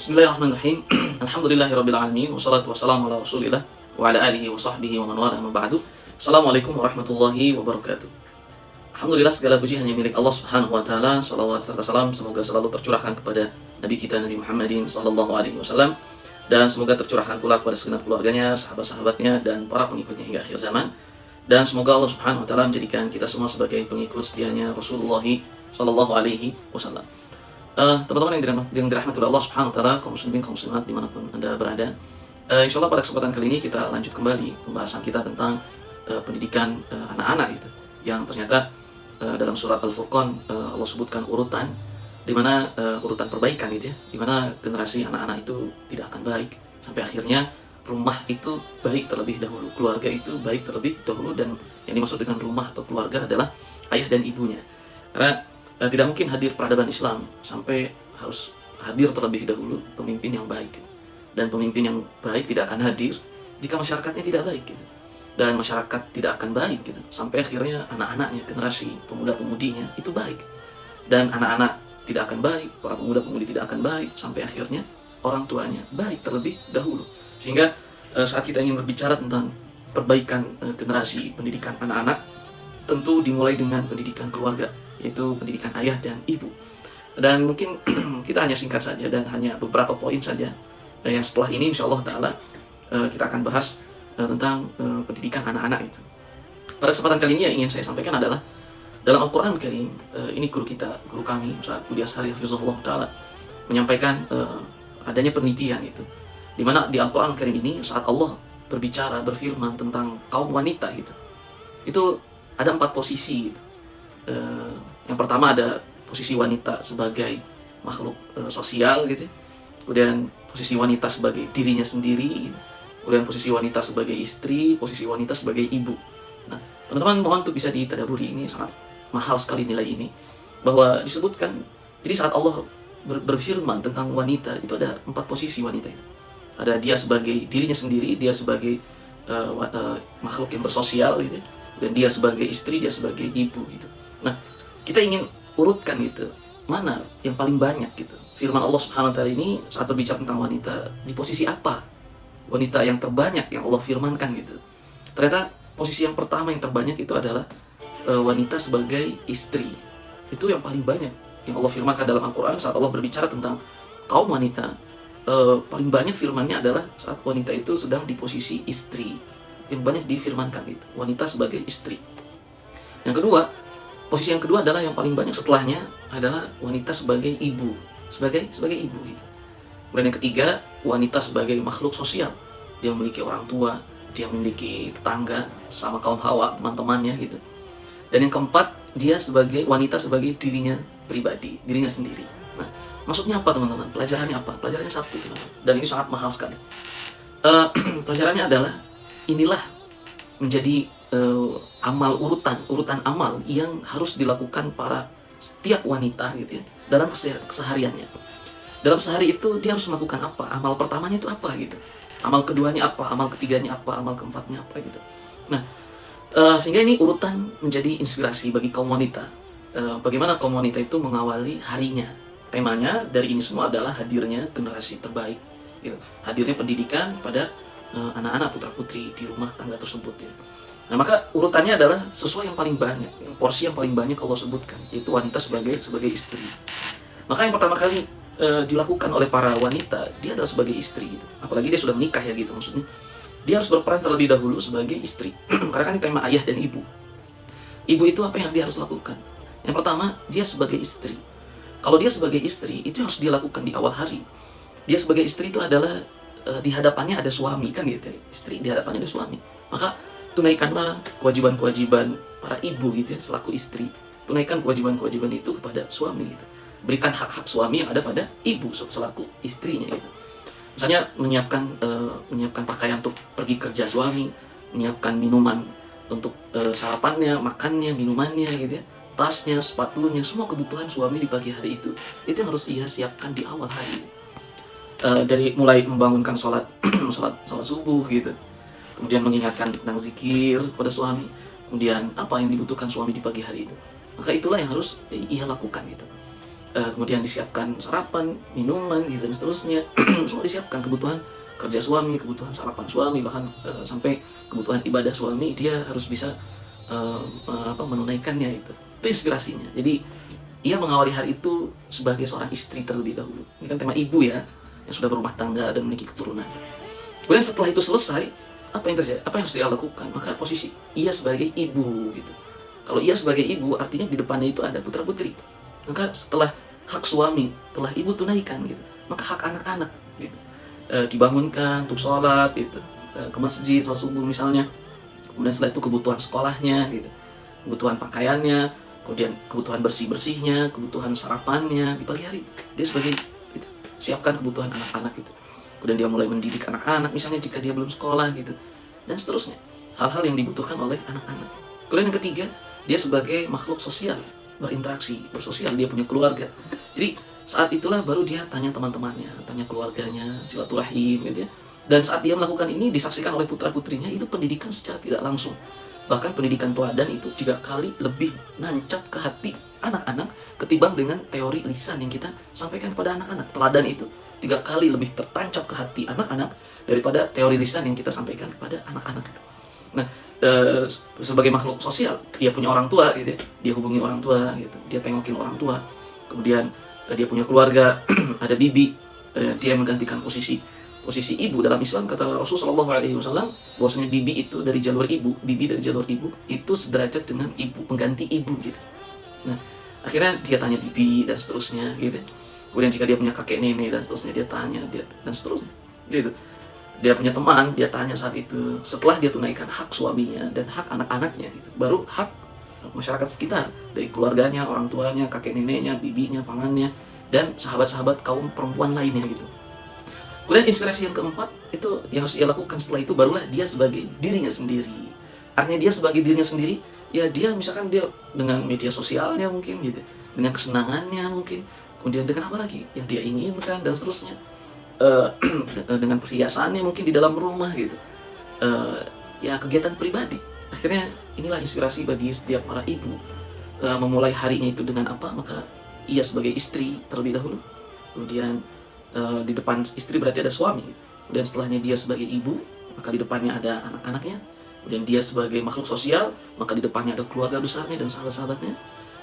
Bismillahirrahmanirrahim. Alhamdulillahirabbil alamin wassalatu wassalamu ala Rasulillah wa ala alihi wa sahbihi wa man wala amma ba'du. Assalamualaikum warahmatullahi wabarakatuh. Alhamdulillah, segala puji hanya milik Allah Subhanahu wa taala. Shalawat serta salam semoga selalu tercurahkan kepada Nabi kita Nabi Muhammadin sallallahu alaihi wasallam, dan semoga tercurahkan pula kepada segenap keluarganya, sahabat-sahabatnya dan para pengikutnya hingga akhir zaman. Dan semoga Allah Subhanahu wa taala menjadikan kita semua sebagai pengikut setianya Rasulullah sallallahu alaihi wasallam. Teman-teman yang dirahmati oleh Allah Subhanahu wa taala, kaum muslimin, kaum muslimat dimanapun Anda berada. Insyaallah pada kesempatan kali ini kita lanjut kembali pembahasan kita tentang pendidikan anak-anak itu, yang ternyata dalam surat Al-Furqan Allah sebutkan urutan di mana urutan perbaikan itu ya, di mana generasi anak-anak itu tidak akan baik sampai akhirnya rumah itu baik terlebih dahulu, keluarga itu baik terlebih dahulu, dan yang dimaksud dengan rumah atau keluarga adalah ayah dan ibunya. Karena tidak mungkin hadir peradaban Islam sampai harus hadir terlebih dahulu pemimpin yang baik gitu. Dan pemimpin yang baik tidak akan hadir jika masyarakatnya tidak baik gitu. Dan masyarakat tidak akan baik gitu sampai akhirnya anak-anaknya, generasi pemuda-pemudinya itu baik. Dan anak-anak tidak akan baik, para pemuda-pemudi tidak akan baik sampai akhirnya orang tuanya baik terlebih dahulu. Sehingga saat kita ingin berbicara tentang perbaikan generasi pendidikan anak-anak, tentu dimulai dengan pendidikan keluarga, yaitu pendidikan ayah dan ibu. Dan mungkin kita hanya singkat saja dan hanya beberapa poin saja yang setelah ini insyaallah ta'ala kita akan bahas tentang pendidikan anak-anak itu. Pada kesempatan kali ini yang ingin saya sampaikan adalah dalam Al-Quran Karim, ini guru kami Ustaz Budi Ashari hafizahullah ta'ala menyampaikan adanya penelitian itu, di mana di Al-Quran Karim ini saat Allah berfirman tentang kaum wanita gitu, itu ada 4 posisi gitu. Yang pertama ada posisi wanita sebagai makhluk sosial gitu, kemudian posisi wanita sebagai dirinya sendiri, kemudian posisi wanita sebagai istri, posisi wanita sebagai ibu. Nah, teman-teman mohon untuk bisa ditadaburi, ini sangat mahal sekali nilai ini, bahwa disebutkan jadi saat Allah berfirman tentang wanita itu ada 4 posisi wanita itu. Ada dia sebagai dirinya sendiri, dia sebagai makhluk yang bersosial gitu, dan dia sebagai istri, dia sebagai ibu gitu. Nah, kita ingin urutkan gitu, mana yang paling banyak gitu. Firman Allah Subhanahu wa taala ini saat berbicara tentang wanita, di posisi apa wanita yang terbanyak yang Allah firmankan gitu. Ternyata posisi yang pertama yang terbanyak itu adalah wanita sebagai istri. Itu yang paling banyak yang Allah firmankan dalam Al-Quran saat Allah berbicara tentang kaum wanita. Paling banyak firmannya adalah saat wanita itu sedang di posisi istri. Yang banyak difirmankan itu, wanita sebagai istri. Yang kedua, posisi yang kedua adalah yang paling banyak setelahnya adalah wanita sebagai ibu, sebagai ibu gitu. Kemudian yang ketiga, wanita sebagai makhluk sosial. Dia memiliki orang tua, dia memiliki tetangga, sama kaum Hawa, teman-temannya gitu. Dan yang keempat, dia sebagai wanita sebagai dirinya pribadi, dirinya sendiri. Nah, maksudnya apa teman-teman? Pelajarannya apa? Pelajarannya satu teman-teman. Dan ini sangat mahal sekali. Pelajarannya adalah inilah menjadi amal urutan amal yang harus dilakukan para setiap wanita gitu ya dalam kesehariannya. Dalam sehari itu dia harus melakukan apa? Amal pertamanya itu apa gitu? Amal keduanya apa? Amal ketiganya apa? Amal keempatnya apa gitu? Nah, sehingga ini urutan menjadi inspirasi bagi kaum wanita. Bagaimana kaum wanita itu mengawali harinya? Temanya dari ini semua adalah hadirnya generasi terbaik, gitu. Hadirnya pendidikan pada anak-anak putra-putri di rumah tangga tersebut ya. Nah, maka urutannya adalah sesuai yang paling banyak, porsi yang paling banyak Allah sebutkan, yaitu wanita sebagai istri. Maka yang pertama kali dilakukan oleh para wanita, dia adalah sebagai istri gitu. Apalagi dia sudah menikah ya gitu, maksudnya dia harus berperan terlebih dahulu sebagai istri. Karena kan ini tema ayah dan ibu. Ibu itu apa yang dia harus lakukan? Yang pertama, dia sebagai istri. Kalau dia sebagai istri, itu harus dilakukan di awal hari. Dia sebagai istri itu adalah di hadapannya ada suami kan gitu ya. Istri di hadapannya ada suami. Maka tunaikanlah kewajiban-kewajiban para ibu gitu ya, selaku istri. Tunaikan kewajiban-kewajiban itu kepada suami gitu. Berikan hak-hak suami yang ada pada ibu selaku istrinya gitu. Misalnya menyiapkan pakaian untuk pergi kerja suami, menyiapkan minuman untuk sarapannya, makannya, minumannya gitu ya, tasnya, sepatunya, semua kebutuhan suami di pagi hari itu yang harus ia siapkan di awal hari. Dari mulai membangunkan sholat subuh gitu, kemudian mengingatkan tentang zikir kepada suami, kemudian apa yang dibutuhkan suami di pagi hari itu, maka itulah yang harus ia lakukan gitu. kemudian disiapkan sarapan, minuman, gitu, dan seterusnya. Semua disiapkan, kebutuhan kerja suami, kebutuhan sarapan suami, bahkan sampai kebutuhan ibadah suami dia harus bisa menunaikannya itu. Itu inspirasinya. Jadi ia mengawali hari itu sebagai seorang istri terlebih dahulu. Ini kan tema ibu ya, yang sudah berumah tangga dan memiliki keturunan. Kemudian setelah itu selesai, apa yang terjadi? Apa yang harus dia lakukan? Maka posisi ia sebagai ibu gitu. Kalau ia sebagai ibu, artinya di depannya itu ada putra putri. Maka setelah hak suami telah ibu tunaikan gitu, maka hak anak-anak gitu, dibangunkan untuk sholat gitu, ke masjid sholat subuh misalnya. Kemudian setelah itu kebutuhan sekolahnya gitu, kebutuhan pakaiannya, kemudian kebutuhan bersih-bersihnya, kebutuhan sarapannya di pagi hari dia sebagai gitu, siapkan kebutuhan anak-anak gitu. Kemudian dia mulai mendidik anak-anak misalnya jika dia belum sekolah gitu, dan seterusnya, hal-hal yang dibutuhkan oleh anak-anak. Kemudian yang ketiga, dia sebagai makhluk sosial, berinteraksi, bersosial, dia punya keluarga. Jadi saat itulah baru dia tanya teman-temannya, tanya keluarganya, silaturahim gitu ya. Dan saat dia melakukan ini disaksikan oleh putra-putrinya, itu pendidikan secara tidak langsung. Bahkan pendidikan teladan itu 3 kali lebih nancap ke hati anak-anak ketimbang dengan teori lisan yang kita sampaikan kepada anak-anak. Teladan itu 3 kali lebih tertancap ke hati anak-anak daripada teori lisan yang kita sampaikan kepada anak-anak itu. Nah, sebagai makhluk sosial, dia punya orang tua gitu ya, dia hubungi orang tua gitu, dia tengokin orang tua. Kemudian dia punya keluarga, ada bibi, dia menggantikan posisi ibu. Dalam Islam kata Rasulullah SAW bahwasanya bibi itu dari jalur ibu, itu sederajat dengan ibu, pengganti ibu gitu. Nah, akhirnya dia tanya bibi dan seterusnya gitu. Kemudian jika dia punya kakek nenek dan seterusnya, dia tanya dia dan seterusnya gitu. Dia punya teman, dia tanya saat itu. Setelah dia tunaikan hak suaminya dan hak anak-anaknya gitu, baru hak masyarakat sekitar, dari keluarganya, orang tuanya, kakek neneknya, bibinya, pamannya, dan sahabat-sahabat kaum perempuan lainnya gitu. Kemudian inspirasi yang keempat itu yang harus dia lakukan setelah itu, barulah dia sebagai dirinya sendiri. Artinya dia sebagai dirinya sendiri, ya dia misalkan dia dengan media sosialnya mungkin gitu, dengan kesenangannya mungkin, kemudian dengan apa lagi yang dia inginkan dan seterusnya, dengan perhiasannya mungkin di dalam rumah gitu, ya kegiatan pribadi. Akhirnya inilah inspirasi bagi setiap para ibu, memulai harinya itu dengan apa? Maka ia sebagai istri terlebih dahulu, kemudian di depan istri berarti ada suami, kemudian setelahnya dia sebagai ibu, maka di depannya ada anak-anaknya, kemudian dia sebagai makhluk sosial, maka di depannya ada keluarga besarnya dan sahabat-sahabatnya,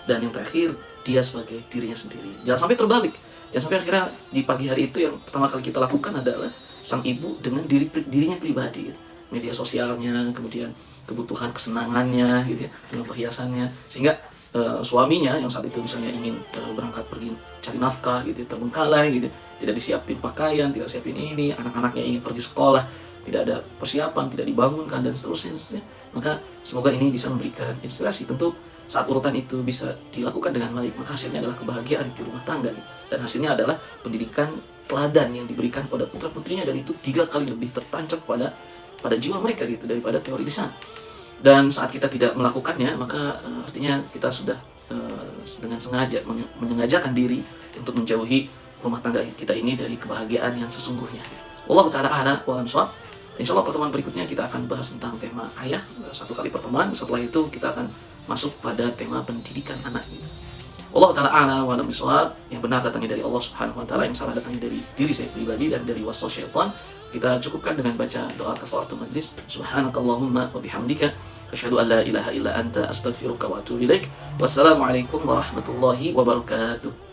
dan yang terakhir dia sebagai dirinya sendiri. Jangan sampai terbalik, jangan sampai akhirnya di pagi hari itu yang pertama kali kita lakukan adalah sang ibu dengan dirinya pribadi gitu. Media sosialnya, kemudian kebutuhan kesenangannya gitu ya, dengan perhiasannya, sehingga suaminya yang saat itu misalnya ingin berangkat pergi cari nafkah gitu, terbengkalai gitu, tidak disiapin pakaian, tidak siapin ini, anak-anaknya ingin pergi sekolah, tidak ada persiapan, tidak dibangunkan dan seterusnya. Maka semoga ini bisa memberikan inspirasi. Tentu saat urutan itu bisa dilakukan dengan baik, maka hasilnya adalah kebahagiaan di rumah tangga gitu. Dan hasilnya adalah pendidikan teladan yang diberikan pada putra putrinya, dan itu 3 kali lebih tertancap pada jiwa mereka gitu daripada teori lisan. Dan saat kita tidak melakukannya, maka artinya kita sudah dengan sengaja menyengajakan diri untuk menjauhi rumah tangga kita ini dari kebahagiaan yang sesungguhnya. Wallahu ta'ala a'lam wa bishawab. Insyaallah pertemuan berikutnya kita akan bahas tentang tema ayah, 1 kali pertemuan. Setelah itu kita akan masuk pada tema pendidikan anak gitu. Wallahu ta'ala a'lam wa bishawab. Yang benar datangnya dari Allah Subhanahu wa taala, yang salah datangnya dari diri saya pribadi dan dari waswas syaitan. Kita cukupkan dengan baca doa kafaratul majlis. Subhanakallahumma wa bihamdika asyhadu an la ilaha illa anta astaghfiruka wa atubu ilaik. Wassalamualaikum warahmatullahi wabarakatuh.